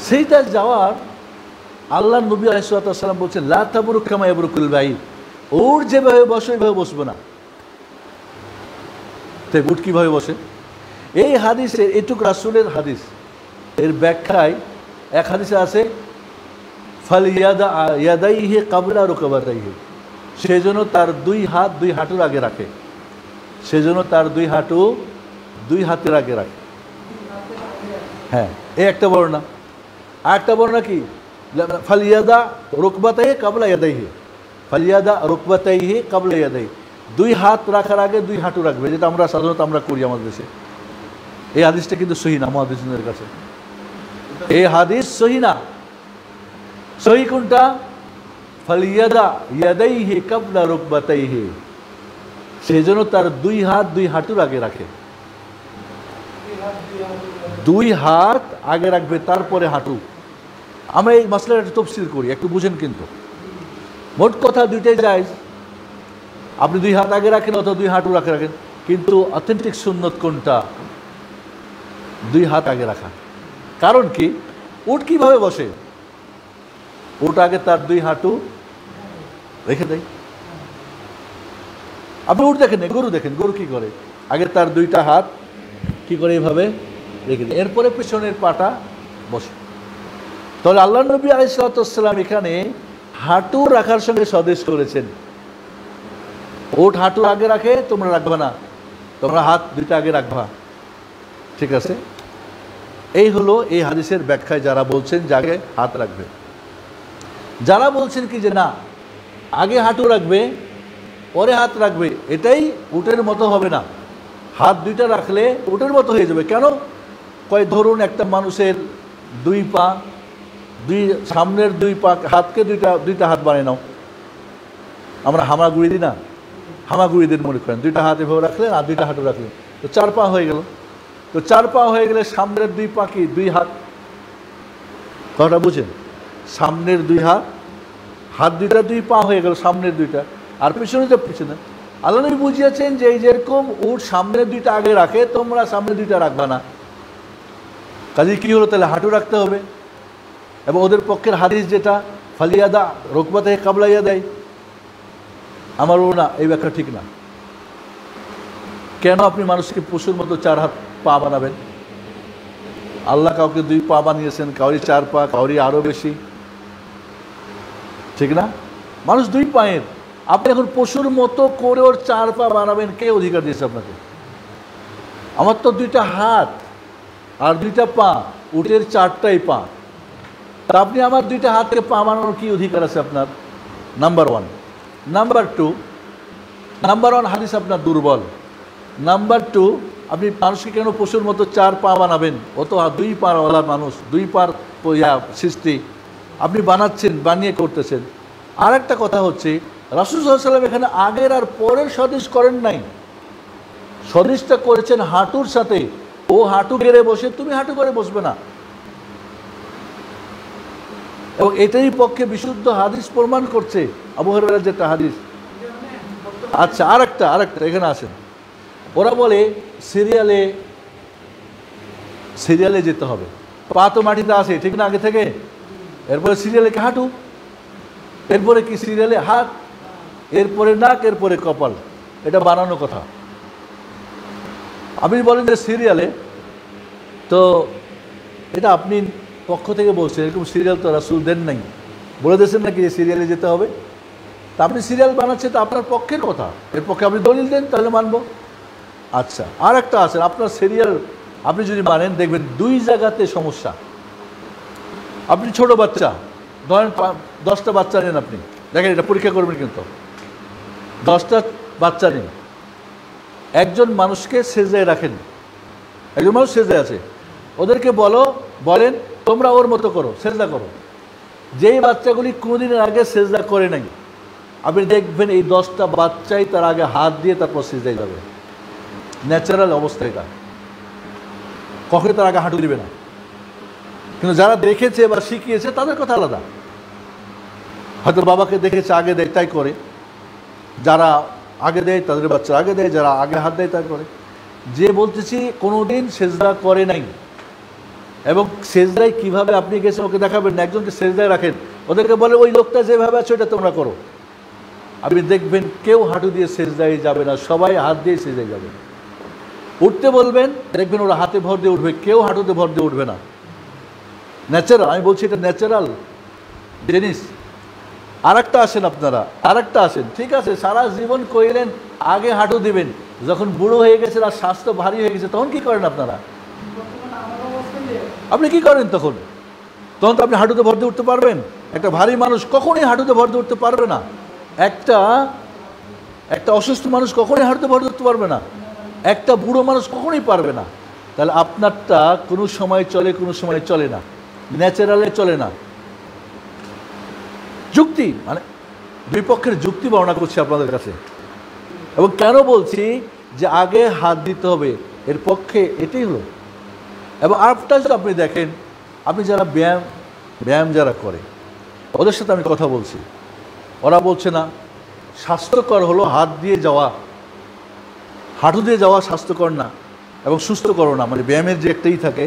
সেইটা যাওয়ার আল্লাহ নবী আলাইহিস সালাম বলছেন লা তাবরুক কামা ইয়াবরুকুল বাঈর, উট যেভাবে বসে ওইভাবে বসবো না। তাই উট কীভাবে বসে? এই হাদিসে এটুক রাসূলের হাদিস, এর ব্যাখ্যায় এক হাদিসে আছে ফাল ইয়াদাইহি কাবলা রুকবাতাইহি, সেজন্য তার দুই হাত দুই হাঁটুর আগে রাখে, সেজন্য তার দুই হাঁটু দুই হাতের আগে রাখে। হ্যাঁ, এই একটা বর্ণনা। আর একটা বর্ণনা কি ফালিয়াদা রুকবাতাইহি কাবলা ইয়াদাইহি, ফালিয়াদা রুকবাতাইহি কাবলা ইয়াদাইহি, দুই হাত রাখার আগে দুই হাঁটু রাখবে, যেটা আমরা সাধারণত আমরা করি আমাদের দেশে। এই হাদিসটা কিন্তু সহি না মুহাদ্দিসিনদের কাছে, এই হাদিস সহি না। সহি কোনটা? ফালিয়াদা ইয়াদাইহি কাবলা রুকবাতাইহি, সেজন্য তার দুই হাত দুই হাঁটুর আগে রাখে, দুই হাত আগে রাখবে তারপরে হাঁটু। আমরা এই মাসলাটা একটু তফসিল করি, একটু বুঝেন। কিন্তু মোট কথা দুইটাই জায়েজ, আপনি দুই হাত আগে রাখেন অথবা দুই হাঁটু রাখেন, কিন্তু অথেন্টিক সুন্নত কোনটা? দুই হাত আগে রাখা। কারণ কি? উট কিভাবে বসে? উট আগে তার দুই হাঁটু রেখে দেয়। আপনি উট দেখেন, গরু দেখেন, গরু কি করে? আগে তার দুইটা হাত কি করে এইভাবে রেখে দেয়, এরপরে পেছনের পাটা বসে। তাহলে আল্লাহ নবী আলাইহিস সালাম এখানে হাঁটু রাখার সঙ্গে সদেশ করেছেন। উট হাঁটু আগে রাখে, তোমরা রাখবা না, তোমরা হাত দুইটা আগে রাখবা। ঠিক আছে? এই হলো এই হাদিসের ব্যাখ্যায় যারা বলছেন যে আগে হাত রাখবে। যারা বলছেন কি যে না, আগে হাঁটু রাখবে পরে হাত রাখবে, এটাই উটের মতো হবে না, হাত দুইটা রাখলে উটের মতো হয়ে যাবে। কেন? কয় ধরুন একটা মানুষের দুই পা, দুই সামনের দুই পা হাতকে দুইটা হাত বানিয়ে নাও। আমরা হামাগুড়ি দিই না, হামাগুড়ি দিন মনে করেন, দুইটা হাত এভাবে রাখলেন আর দুইটা হাঁটু রাখলেন, তো চার পা হয়ে গেল। তো চার পা হয়ে গেলে সামনের দুই পা কি? দুই হাত। কথাটা বুঝেন? সামনের দুই হাত, হাত দুইটা দুই পা হয়ে গেল, সামনের দুইটা, আর পিছনে তো পিছনে। আল্লাহ নবী বুঝিয়েছেন যে এই যেরকম উট সামনের দুইটা আগে রাখে, তোমরা সামনের দুইটা রাখবা না। কাজে কি হলো? তাহলে হাঁটু রাখতে হবে। এবং ওদের পক্ষের হাদিস যেটা ফালিয়াদা রুকবাতাইহি কাবলা ইয়াদাইহি, আমারও না, এই ব্যাখ্যা ঠিক না। কেন আপনি মানুষকে পশুর মতো চার হাত পা বানাবেন? আল্লাহ কাউকে দুই পা বানিয়েছেন, কাউরি চার পা, কাউরি আরও বেশি, ঠিক না? মানুষ দুই পায়ের, আপনি এখন পশুর মতো করে ওর চার পা বানাবেন, কে অধিকার দিয়েছে আপনাকে? আমার তো দুইটা হাত আর দুইটা পা, উটের চারটাই পা, তা আপনি আমার দুইটা হাতকে পা বানানোর কী অধিকার আছে আপনার? Number one. Number two, number one হাদিস আপনার দুর্বল। নাম্বার টু, আপনি মানুষকে কেন পশুর মতো চার পা বানাবেন? ও তো দুই পাওয়ালা মানুষ, দুই পার সৃষ্টি, আপনি বানাচ্ছেন, বানিয়ে করতেছেন। আর একটা কথা হচ্ছে, রাসূল সাল্লাল্লাহু আলাইহি ওয়াসাল্লাম এখানে আগের আর পরের সদিশ করেন নাই, সদিশটা করেছেন হাঁটুর সাথে। ও হাঁটু গেড়ে বসে, তুমি হাঁটু করে বসবে না। এবং এটাই পক্ষে বিশুদ্ধ হাদিস প্রমাণ করছে, আবু হুরায়রার যেটা হাদিস। আচ্ছা, আরেকটা এখানে আসেন। ওরা বলে সিরিয়ালে যেতে হবে, পা তো মাটিতে আসে, ঠিক না, আগে থেকে। এরপরে সিরিয়ালে কি? হাঁটু, এরপরে কি? সিরিয়ালে হাত, এরপরে নাক, এরপরে কপাল। এটা বানানো কথা। আপনি বলেন যে সিরিয়ালে, তো এটা আপনি পক্ষ থেকে বলছেন, এরকম সিরিয়াল তো রাসূল দেন নাই, বলে দিয়েছেন নাকি যে সিরিয়ালে যেতে হবে? তা আপনি সিরিয়াল বানাচ্ছেন, তো আপনার পক্ষের কথা, এর পক্ষে আপনি দলিল দেন, তাহলে মানব। আচ্ছা, আর একটা আছে, আপনার সিরিয়াল আপনি যদি মানেন, দেখবেন দুই জায়গাতে সমস্যা। আপনি ছোট বাচ্চা, ধরেন 10টা বাচ্চা নেন, আপনি দেখেন, এটা পরীক্ষা করবেন কিন্তু, 10টা বাচ্চা নিন, একজন মানুষকে সেজদায় রাখেন, একজন মানুষ সেজদায় আছে, ওদেরকে বলেন তোমরা ওর মতো করো, সেজদা করো। যেই বাচ্চাগুলি কোনোদিনের আগে সেজদা করে নাই, আপনি দেখবেন এই 10টা বাচ্চাই তার আগে হাত দিয়ে তারপর সেজদায় যাবে। ন্যাচারাল অবস্থা এটা, কখনো তার আগে হাঁটু দিবে না। কিন্তু যারা দেখেছে বা শিখিয়েছে তাদের কথা আলাদা, হয়তো বাবাকে দেখেছে আগে দেয় তাই করে, যারা আগে দেয় তাদের বাচ্চা আগে দেয়, যারা আগে হাত দেয় তাই করে। যে বলতেছি কোনোদিন সেজদা করে নাই, এবং সেজদায় কিভাবে আপনি গেছেন ওকে দেখাবেন না, একজনকে সেজদায় রাখেন, ওদেরকে বলে ওই লোকটা যেভাবে আছে ওটা তোমরা করো। আপনি দেখবেন কেউ হাঁটু দিয়ে সেজদায় যাবে না, সবাই হাত দিয়ে সেজদায় যাবে। উঠতে বলবেন, দেখবেন ওরা হাতে ভর দিয়ে উঠবে, কেউ হাঁটুতে ভর দিয়ে উঠবে না। ন্যাচারাল, আমি বলছি এটা ন্যাচারাল জিনিস। আরেকটা আসেন আপনারা, আরেকটা আসেন, ঠিক আছে সারা জীবন কইলেন আগে হাঁটু দিবেন, যখন বুড়ো হয়ে গেছেন আর স্বাস্থ্য ভারী হয়ে গেছে তখন কি করেন আপনারা? আপনি কি করেন তখন? তখন তো আপনি হাঁটুতে ভর দিয়ে উঠতে পারবেন? একটা ভারী মানুষ কখনোই হাঁটুতে ভর দিয়ে উঠতে পারবে না। একটা অসুস্থ মানুষ কখনোই হাঁটুতে ভর দিয়ে উঠতে পারবে না। একটা বুড়ো মানুষ কখনোই পারবে না। তাহলে আপনারটা কোনো সময় চলে, কোনো সময় চলে না, ন্যাচারালে চলে না। যুক্তি মানে দুই পক্ষের যুক্তি বর্ণনা করছি আপনাদের কাছে। এবং কেন বলছি যে আগে হাত দিতে হবে, এর পক্ষে এটাই হলো। এবং আরেকটা যদি আপনি দেখেন, আপনি যারা ব্যায়াম যারা করে ওদের সাথে আমি কথা বলছি, ওরা বলছে না স্বাস্থ্যকর হলো হাত দিয়ে যাওয়া, হাঁটু দিয়ে যাওয়া স্বাস্থ্যকর না এবং সুস্থকর না। মানে ব্যায়ামের যে একটাই থাকে,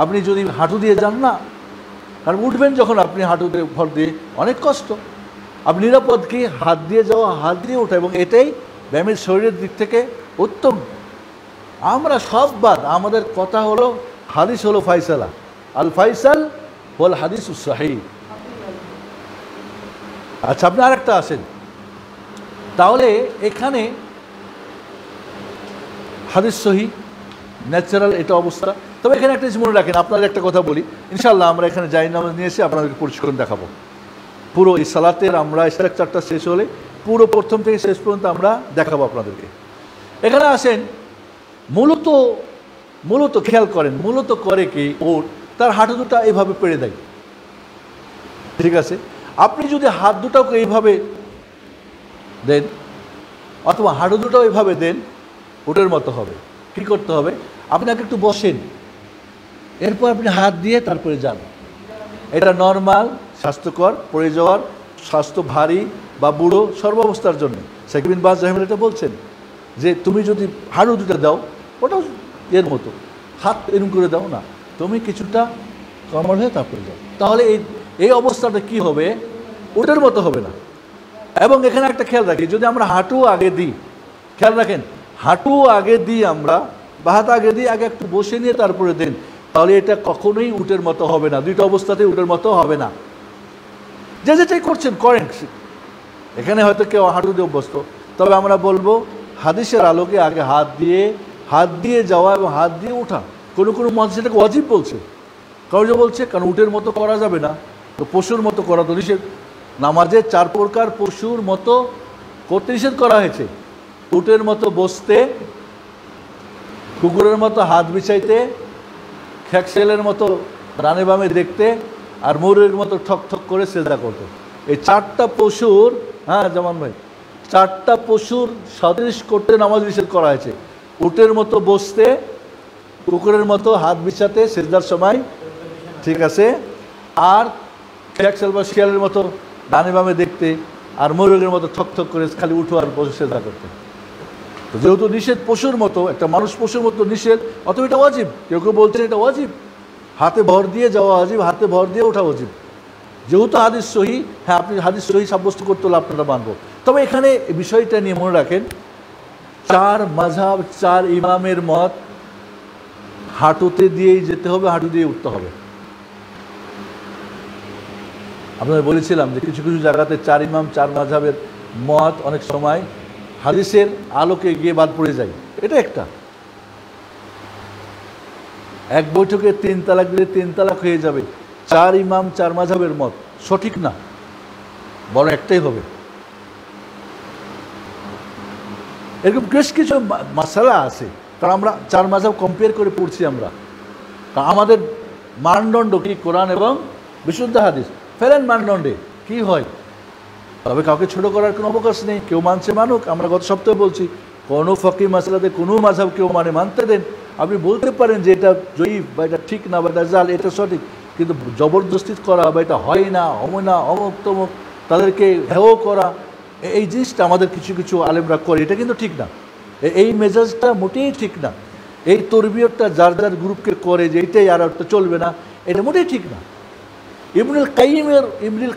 আপনি যদি হাঁটু দিয়ে যান না, কারণ উঠবেন যখন আপনি হাঁটুতে ভর দিয়ে অনেক কষ্ট। আপনি নিরাপদ কি হাত দিয়ে যাওয়া, হাত দিয়ে ওঠা, এবং এটাই ব্যায়ামের শরীরের দিক থেকে উত্তম। আমরা সব বাদ, আমাদের কথা হলো হাদিস হলো ফাইসালা, আল ফাইসাল বল হাদিস সাহিহ। আচ্ছা আপনি আরেকটা আসেন, তাহলে এখানে হাদিস সহি ন্যাচারাল এটা অবস্থা। তবে এখানে একটা জিনিস মনে রাখেন, আপনাদের একটা কথা বলি, ইনশাআল্লাহ আমরা এখানে জায়েজ নামাজ নিয়ে এসে আপনাদেরকে পরিষ্কার দেখাবো। পুরো এই সালাতের আমরা স্ট্রাকচারটা শেষ হলে পুরো প্রথম থেকে শেষ পর্যন্ত আমরা দেখাবো আপনাদেরকে। এখানে আসেন, মূলত খেয়াল করেন, মূলত করে কি ওর তার হাঁটু দুটা এইভাবে পেড়ে দেয়, ঠিক আছে? আপনি যদি হাত দুটাকে এইভাবে দেন অথবা হাঁটু দুটাও এইভাবে দেন, উটের মতো হবে। কি করতে হবে? আপনাকে একটু বসেন, এরপর আপনি হাত দিয়ে তারপরে যান। এটা নর্মাল, স্বাস্থ্যকর, পড়ে যাওয়ার, স্বাস্থ্য ভারী বা বুড়ো সর্বাবস্থার জন্য। শেখ বিন বাজ রাহিমাহুল্লাহ এটা বলছেন যে তুমি যদি হাঁটু দুটা দাও, ওটাও এর মতো, হাত এরকম করে দাও না, তুমি কিছুটা কমর হয়ে তারপরে যাও, তাহলে এই অবস্থাটা কি হবে? উটের মতো হবে না। এবং এখানে একটা খেয়াল রাখি, যদি আমরা হাঁটু আগে দিই, খেয়াল রাখেন, হাঁটু আগে দিই আমরা, বা হাত আগে দিই, আগে একটু বসে নিয়ে তারপরে দিন, তাহলে এটা কখনোই উটের মতো হবে না। দুইটা অবস্থাতেই উটের মতো হবে না। যে যেটাই করছেন করেন, এখানে হয়তো কেউ হাঁটু দিয়ে অভ্যস্ত, তবে আমরা বলবো হাদিসের আলোকে আগে হাত দিয়ে যাওয়া এবং হাত দিয়ে ওঠা। কোনো মত সেটাকে ওয়াজিব বলছে, কারণ বলছে কারণ উটের মতো করা যাবে না, তো পশুর মতো করা তো নিষেধ। নামাজে 4 প্রকার পশুর মতো করতে নিষেধ করা হয়েছে। উটের মতো বসতে, কুকুরের মতো হাত বিছাইতে, খ্যাকশেলের মতো ডানে বামে দেখতে, আর ময়ূরের মতো ঠক ঠক করে সেজদা করতে। এই 4টা পশুর, হ্যাঁ জামান ভাই, 4টা পশুর সদৃশ করতে নামাজ নিষেধ করা হয়েছে। উটের মতো বসতে, কুকুরের মতো হাত বিছাতে সেজদার সময়, ঠিক আছে, আর খ্যাকশেল বা শিয়ালের মতো ডানে বামে দেখতে, আর ময়ূরের মতো ঠক ঠক করে খালি উঠো আর বসে সেজদা করতে। তো যেহেতু নিষেধ পশুর মতো, একটা মানুষ পশুর মতো নিষেধ, অথবা এটা ওয়াজিব। কেউ বলছেন এটা ওয়াজিব, হাতে ভর দিয়ে যাওয়া ওয়াজিব, হাতে ভর দিয়ে ওঠা ওয়াজিব। যেহেতু হাদিস সহি, হ্যাঁ আপনি হাদিস সহি সাব্যস্ত করতে হলে আপনারা মানব। তবে এখানে বিষয়টা নিয়ে মনে রাখেন, 4 মাযহাব 4 ইমামের মত, হাঁটুতে দিয়েই যেতে হবে, হাঁটু দিয়ে উঠতে হবে। আপনাদের বলেছিলাম যে কিছু কিছু জায়গাতে 4 ইমাম 4 মাযহাবের মত অনেক সময় হাদিসের আলোকে গিয়ে বাদ পড়ে যায়। এটা একটা, এক বৈঠকে 3 তালাক দিলে 3 তালাক হয়ে যাবে, 4 ইমাম 4 মাযহাবের মত সঠিক না, বরং একটাই হবে। এরকম বেশ কিছু মাসালা আছে, কারণ আমরা 4 মাযহাব কম্পেয়ার করে পড়ছি আমরা, কারণ আমাদের মানদণ্ড কি কোরআন এবং বিশুদ্ধ হাদিস। ফেলেন মানদণ্ডে কি হয়, তবে কাউকে ছোট করার কোনো অবকাশ নেই, কেউ মানছে মানুক। আমরা গত সপ্তাহে বলছি, কোনো ফকি মাসালাতে কোনো মাযহাব কেউ মানতে দেন। আপনি বলতে পারেন যে এটা জয়ীফ বা এটা ঠিক না বা এটা জাল, এটা সঠিক, কিন্তু জবরদস্তি করা বা এটা হয় না, হবে না, অমুক তমুক, তাদেরকে হেয় করা, এই জিনিসটা আমাদের কিছু কিছু আলেমরা করে, এটা কিন্তু ঠিক না। এই মেজাজটা মোটেই ঠিক না। এই তরবিয়তটা যার যার গ্রুপকে করে যে এইটাই আর একটা চলবে না, এটা মোটেই ঠিক না। ইবনুল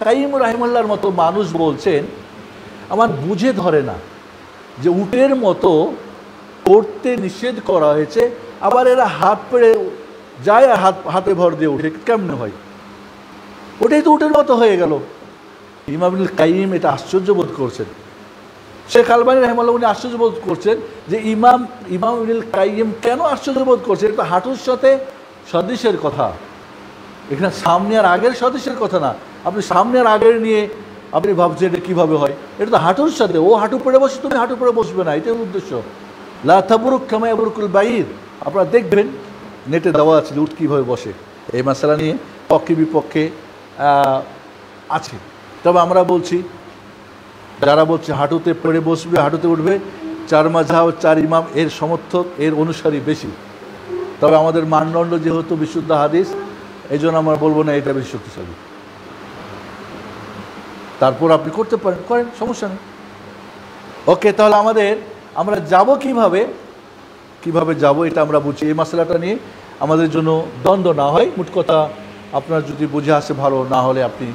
কাইয়িম রাহিমাহুল্লাহর মতো মানুষ বলছেন, আমার বুঝে ধরে না যে উটের মতো করতে নিষেধ করা হয়েছে, আবার এরা হাত পেড়ে যায় আর হাতে ভর দিয়ে উঠে, কেমনে হয়? ওটাই তো উটের মতো হয়ে গেল। ইমাম ইবনুল কাইয়িম এটা আশ্চর্য বোধ করছেন। শেখ আলবানী রাহিমাহুল্লাহ উনি আশ্চর্য বোধ করছেন যে ইমাম ইবনুল কাইয়িম কেন আশ্চর্য বোধ করছেন? এটা হাঁটুর সাথে সদৃশের কথা, এখানে সামনে আর আগের সদৃশের কথা না। আপনি সামনে আর আগের নিয়ে আপনি ভাবছেন এটা কীভাবে হয়? এটা তো হাঁটুর সাথে, ও হাঁটু পড়ে বসে, তুমি হাঁটু পড়ে বসবে না, এটাই উদ্দেশ্য। লা তাবরুক কামা ইয়াবরুকুল বাঈর, আপনারা দেখবেন নেটে দেওয়া আছে উট কীভাবে বসে। এই মশালা নিয়ে পক্ষে বিপক্ষে আছে। তবে আমরা বলছি, যারা বলছে হাঁটুতে পড়ে বসবে, হাঁটুতে উঠবে, চার মাযহাব চার ইমাম এর সমর্থক, এর অনুসারী বেশি। তবে আমাদের মানদণ্ড যেহেতু বিশুদ্ধ হাদিস, এই জন্য আমরা বলবো না এটা বেশি শক্তিশালী। তারপর আপনি করতে পারেন, করেন, সমস্যা নেই। ওকে, তাহলে আমরা যাব কিভাবে যাব এটা আমরা বুঝি। এই মশলাটা নিয়ে আমাদের জন্য দ্বন্দ্ব না হয়। মোট কথা, আপনার যদি বুঝে আসে ভালো, না হলে আপনি